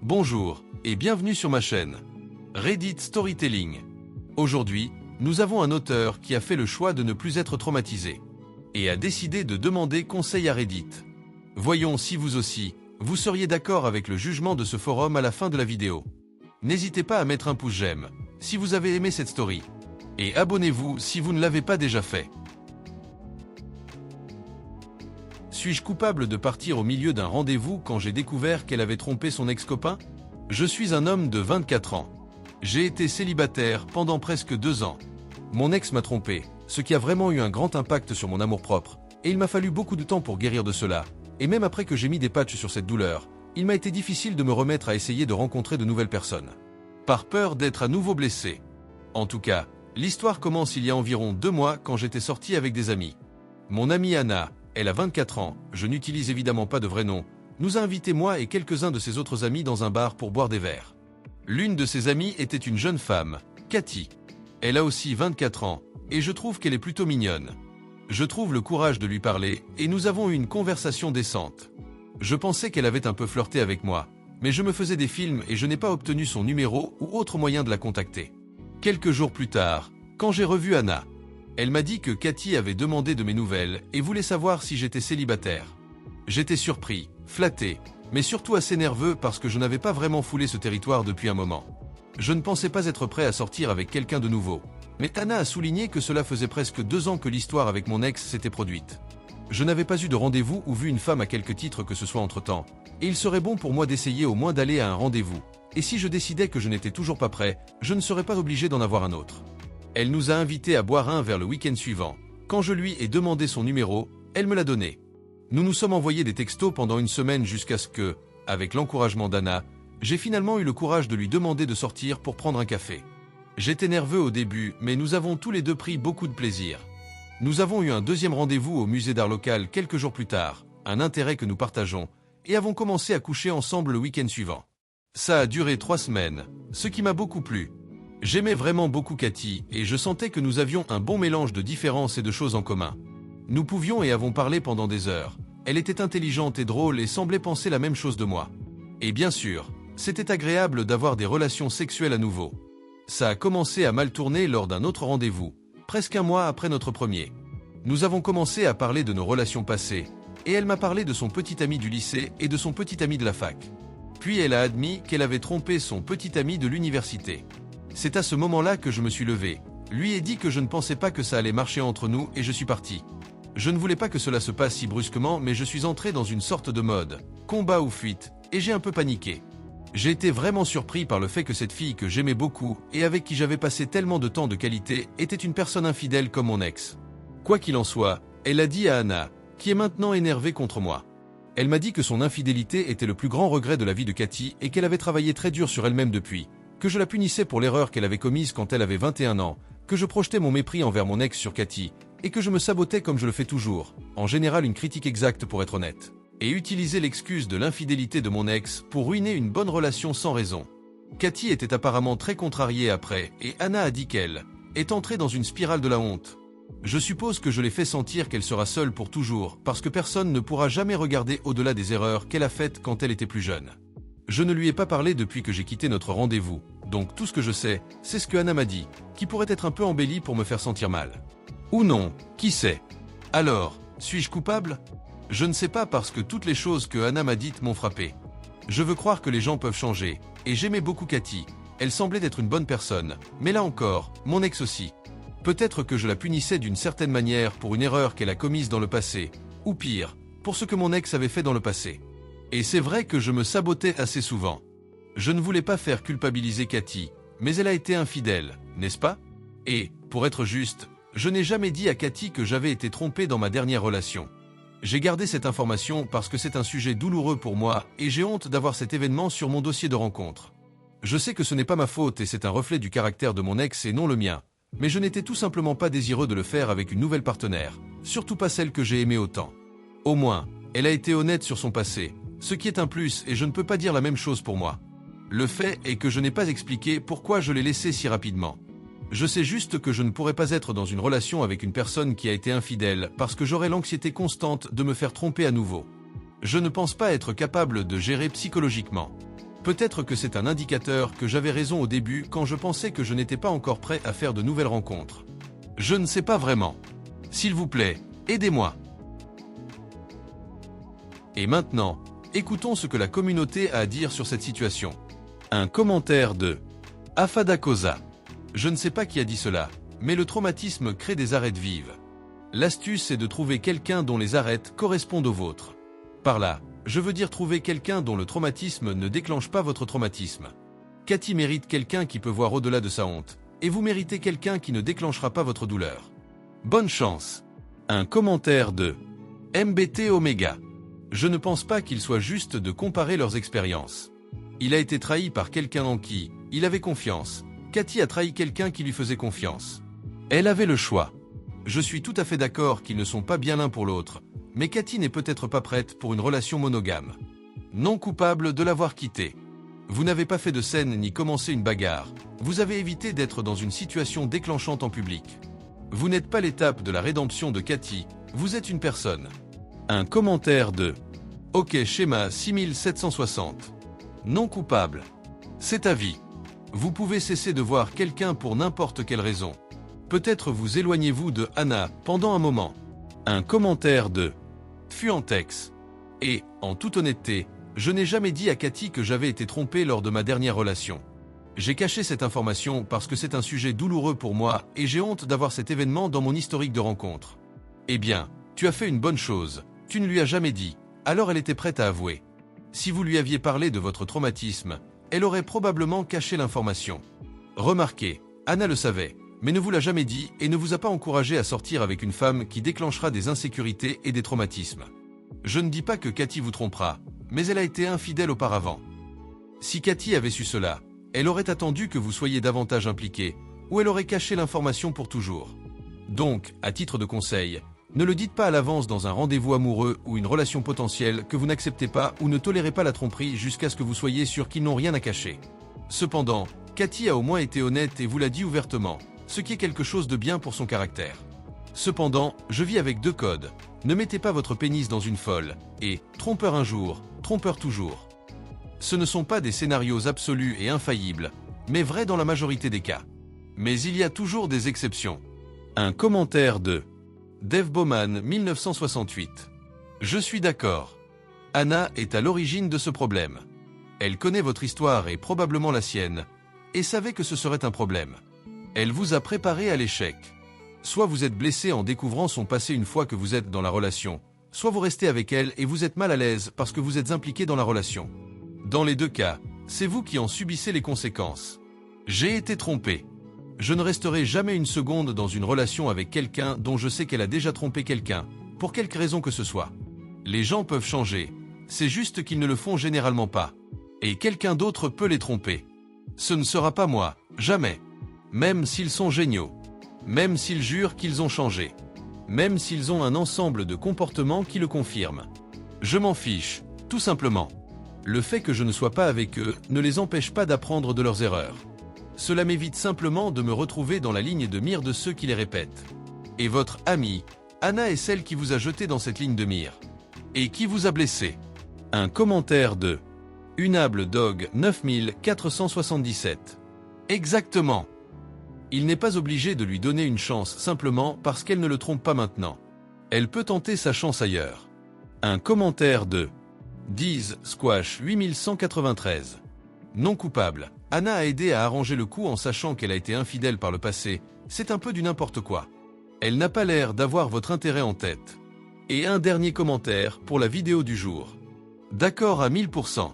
Bonjour et bienvenue sur ma chaîne Reddit Storytelling. Aujourd'hui, nous avons un auteur qui a fait le choix de ne plus être traumatisé et a décidé de demander conseil à Reddit. Voyons si vous aussi, vous seriez d'accord avec le jugement de ce forum à la fin de la vidéo. N'hésitez pas à mettre un pouce j'aime si vous avez aimé cette story et abonnez-vous si vous ne l'avez pas déjà fait. Suis-je coupable de partir au milieu d'un rendez-vous quand j'ai découvert qu'elle avait trompé son ex-copain? Je suis un homme de 24 ans. J'ai été célibataire pendant presque 2 ans. Mon ex m'a trompé, ce qui a vraiment eu un grand impact sur mon amour-propre, et il m'a fallu beaucoup de temps pour guérir de cela, et même après que j'ai mis des patchs sur cette douleur, il m'a été difficile de me remettre à essayer de rencontrer de nouvelles personnes. Par peur d'être à nouveau blessé. En tout cas, l'histoire commence il y a environ 2 mois quand j'étais sorti avec des amis. Mon amie Anna, elle a 24 ans, je n'utilise évidemment pas de vrai nom, nous a invités moi et quelques-uns de ses autres amis dans un bar pour boire des verres. L'une de ses amies était une jeune femme, Cathy. Elle a aussi 24 ans, et je trouve qu'elle est plutôt mignonne. Je trouve le courage de lui parler, et nous avons eu une conversation décente. Je pensais qu'elle avait un peu flirté avec moi, mais je me faisais des films et je n'ai pas obtenu son numéro ou autre moyen de la contacter. Quelques jours plus tard, quand j'ai revu Anna, elle m'a dit que Cathy avait demandé de mes nouvelles et voulait savoir si j'étais célibataire. J'étais surpris, flatté, mais surtout assez nerveux parce que je n'avais pas vraiment foulé ce territoire depuis un moment. Je ne pensais pas être prêt à sortir avec quelqu'un de nouveau. Mais Anna a souligné que cela faisait presque 2 ans que l'histoire avec mon ex s'était produite. Je n'avais pas eu de rendez-vous ou vu une femme à quelque titre que ce soit entre-temps, et il serait bon pour moi d'essayer au moins d'aller à un rendez-vous. Et si je décidais que je n'étais toujours pas prêt, je ne serais pas obligé d'en avoir un autre. Elle nous a invités à boire un vers le week-end suivant. Quand je lui ai demandé son numéro, elle me l'a donné. Nous nous sommes envoyés des textos pendant une semaine jusqu'à ce que, avec l'encouragement d'Anna, j'ai finalement eu le courage de lui demander de sortir pour prendre un café. J'étais nerveux au début, mais nous avons tous les deux pris beaucoup de plaisir. Nous avons eu un deuxième rendez-vous au musée d'art local quelques jours plus tard, un intérêt que nous partageons, et avons commencé à coucher ensemble le week-end suivant. Ça a duré 3 semaines, ce qui m'a beaucoup plu. J'aimais vraiment beaucoup Cathy, et je sentais que nous avions un bon mélange de différences et de choses en commun. Nous pouvions et avons parlé pendant des heures. Elle était intelligente et drôle et semblait penser la même chose de moi. Et bien sûr, c'était agréable d'avoir des relations sexuelles à nouveau. Ça a commencé à mal tourner lors d'un autre rendez-vous, presque un mois après notre premier. Nous avons commencé à parler de nos relations passées, et elle m'a parlé de son petit ami du lycée et de son petit ami de la fac. Puis elle a admis qu'elle avait trompé son petit ami de l'université. C'est à ce moment-là que je me suis levé, lui ai dit que je ne pensais pas que ça allait marcher entre nous et je suis parti. Je ne voulais pas que cela se passe si brusquement, mais je suis entré dans une sorte de mode, combat ou fuite, et j'ai un peu paniqué. J'ai été vraiment surpris par le fait que cette fille que j'aimais beaucoup et avec qui j'avais passé tellement de temps de qualité était une personne infidèle comme mon ex. Quoi qu'il en soit, elle a dit à Anna, qui est maintenant énervée contre moi. Elle m'a dit que son infidélité était le plus grand regret de la vie de Cathy et qu'elle avait travaillé très dur sur elle-même depuis, que je la punissais pour l'erreur qu'elle avait commise quand elle avait 21 ans, que je projetais mon mépris envers mon ex sur Cathy, et que je me sabotais comme je le fais toujours, en général une critique exacte pour être honnête, et utiliser l'excuse de l'infidélité de mon ex pour ruiner une bonne relation sans raison. Cathy était apparemment très contrariée après, et Anna a dit qu'elle est entrée dans une spirale de la honte. Je suppose que je l'ai fait sentir qu'elle sera seule pour toujours, parce que personne ne pourra jamais regarder au-delà des erreurs qu'elle a faites quand elle était plus jeune. Je ne lui ai pas parlé depuis que j'ai quitté notre rendez-vous, donc tout ce que je sais, c'est ce que Anna m'a dit, qui pourrait être un peu embelli pour me faire sentir mal. Ou non, qui sait? Alors, suis-je coupable? Je ne sais pas parce que toutes les choses que Anna m'a dites m'ont frappé. Je veux croire que les gens peuvent changer, et j'aimais beaucoup Cathy, elle semblait être une bonne personne, mais là encore, mon ex aussi. Peut-être que je la punissais d'une certaine manière pour une erreur qu'elle a commise dans le passé, ou pire, pour ce que mon ex avait fait dans le passé. Et c'est vrai que je me sabotais assez souvent. Je ne voulais pas faire culpabiliser Cathy, mais elle a été infidèle, n'est-ce pas? Et, pour être juste, je n'ai jamais dit à Cathy que j'avais été trompé dans ma dernière relation. J'ai gardé cette information parce que c'est un sujet douloureux pour moi et j'ai honte d'avoir cet événement sur mon dossier de rencontre. Je sais que ce n'est pas ma faute et c'est un reflet du caractère de mon ex et non le mien, mais je n'étais tout simplement pas désireux de le faire avec une nouvelle partenaire, surtout pas celle que j'ai aimée autant. Au moins, elle a été honnête sur son passé, ce qui est un plus et je ne peux pas dire la même chose pour moi. Le fait est que je n'ai pas expliqué pourquoi je l'ai laissé si rapidement. Je sais juste que je ne pourrais pas être dans une relation avec une personne qui a été infidèle parce que j'aurais l'anxiété constante de me faire tromper à nouveau. Je ne pense pas être capable de gérer psychologiquement. Peut-être que c'est un indicateur que j'avais raison au début quand je pensais que je n'étais pas encore prêt à faire de nouvelles rencontres. Je ne sais pas vraiment. S'il vous plaît, aidez-moi. Et maintenant, écoutons ce que la communauté a à dire sur cette situation. Un commentaire de Afadakosa. Je ne sais pas qui a dit cela, mais le traumatisme crée des arêtes vives. L'astuce est de trouver quelqu'un dont les arêtes correspondent aux vôtres. Par là, je veux dire trouver quelqu'un dont le traumatisme ne déclenche pas votre traumatisme. Cathy mérite quelqu'un qui peut voir au-delà de sa honte, et vous méritez quelqu'un qui ne déclenchera pas votre douleur. Bonne chance. Un commentaire de MBT Omega. Je ne pense pas qu'il soit juste de comparer leurs expériences. Il a été trahi par quelqu'un en qui il avait confiance. Cathy a trahi quelqu'un qui lui faisait confiance. Elle avait le choix. Je suis tout à fait d'accord qu'ils ne sont pas bien l'un pour l'autre, mais Cathy n'est peut-être pas prête pour une relation monogame. Non coupable de l'avoir quitté. Vous n'avez pas fait de scène ni commencé une bagarre, vous avez évité d'être dans une situation déclenchante en public. Vous n'êtes pas l'étape de la rédemption de Cathy, vous êtes une personne. Un commentaire de OK schéma 6760. Non coupable. C'est à vie. Vous pouvez cesser de voir quelqu'un pour n'importe quelle raison. Peut-être vous éloignez-vous de Anna pendant un moment. Un commentaire de Fuantex. Et, en toute honnêteté, je n'ai jamais dit à Cathy que j'avais été trompé lors de ma dernière relation. J'ai caché cette information parce que c'est un sujet douloureux pour moi et j'ai honte d'avoir cet événement dans mon historique de rencontres. Eh bien, tu as fait une bonne chose, tu ne lui as jamais dit, alors elle était prête à avouer. Si vous lui aviez parlé de votre traumatisme, elle aurait probablement caché l'information. Remarquez, Anna le savait, mais ne vous l'a jamais dit et ne vous a pas encouragé à sortir avec une femme qui déclenchera des insécurités et des traumatismes. Je ne dis pas que Cathy vous trompera, mais elle a été infidèle auparavant. Si Cathy avait su cela, elle aurait attendu que vous soyez davantage impliqué, ou elle aurait caché l'information pour toujours. Donc, à titre de conseil, ne le dites pas à l'avance dans un rendez-vous amoureux ou une relation potentielle que vous n'acceptez pas ou ne tolérez pas la tromperie jusqu'à ce que vous soyez sûr qu'ils n'ont rien à cacher. Cependant, Cathy a au moins été honnête et vous l'a dit ouvertement, ce qui est quelque chose de bien pour son caractère. Cependant, je vis avec 2 codes. Ne mettez pas votre pénis dans une folle, et trompeur un jour, trompeur toujours. Ce ne sont pas des scénarios absolus et infaillibles, mais vrais dans la majorité des cas. Mais il y a toujours des exceptions. Un commentaire de Dave Bowman 1968. Je suis d'accord. Anna est à l'origine de ce problème. Elle connaît votre histoire et probablement la sienne, et savait que ce serait un problème. Elle vous a préparé à l'échec. Soit vous êtes blessé en découvrant son passé une fois que vous êtes dans la relation, soit vous restez avec elle et vous êtes mal à l'aise parce que vous êtes impliqué dans la relation. Dans les 2 cas, c'est vous qui en subissez les conséquences. J'ai été trompé. Je ne resterai jamais une seconde dans une relation avec quelqu'un dont je sais qu'elle a déjà trompé quelqu'un, pour quelque raison que ce soit. Les gens peuvent changer, c'est juste qu'ils ne le font généralement pas. Et quelqu'un d'autre peut les tromper. Ce ne sera pas moi, jamais. Même s'ils sont géniaux. Même s'ils jurent qu'ils ont changé. Même s'ils ont un ensemble de comportements qui le confirment. Je m'en fiche, tout simplement. Le fait que je ne sois pas avec eux ne les empêche pas d'apprendre de leurs erreurs. Cela m'évite simplement de me retrouver dans la ligne de mire de ceux qui les répètent. Et votre amie, Anna est celle qui vous a jeté dans cette ligne de mire. Et qui vous a blessé. Un commentaire de Unable Dog 9477. Exactement. Il n'est pas obligé de lui donner une chance simplement parce qu'elle ne le trompe pas maintenant. Elle peut tenter sa chance ailleurs. Un commentaire de Diz Squash 8193. Non coupable. Anna a aidé à arranger le coup en sachant qu'elle a été infidèle par le passé. C'est un peu du n'importe quoi. Elle n'a pas l'air d'avoir votre intérêt en tête. Et un dernier commentaire pour la vidéo du jour. D'accord à 1000%.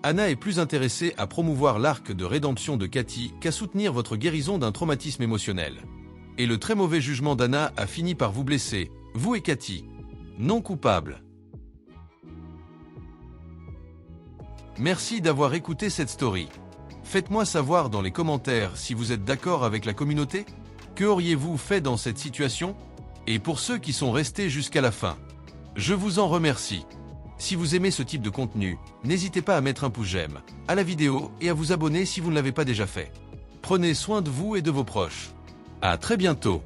Anna est plus intéressée à promouvoir l'arc de rédemption de Cathy qu'à soutenir votre guérison d'un traumatisme émotionnel. Et le très mauvais jugement d'Anna a fini par vous blesser, vous et Cathy. Non coupable. Merci d'avoir écouté cette story. Faites-moi savoir dans les commentaires si vous êtes d'accord avec la communauté. Que auriez-vous fait dans cette situation? Et pour ceux qui sont restés jusqu'à la fin, je vous en remercie. Si vous aimez ce type de contenu, n'hésitez pas à mettre un pouce j'aime à la vidéo et à vous abonner si vous ne l'avez pas déjà fait. Prenez soin de vous et de vos proches. À très bientôt.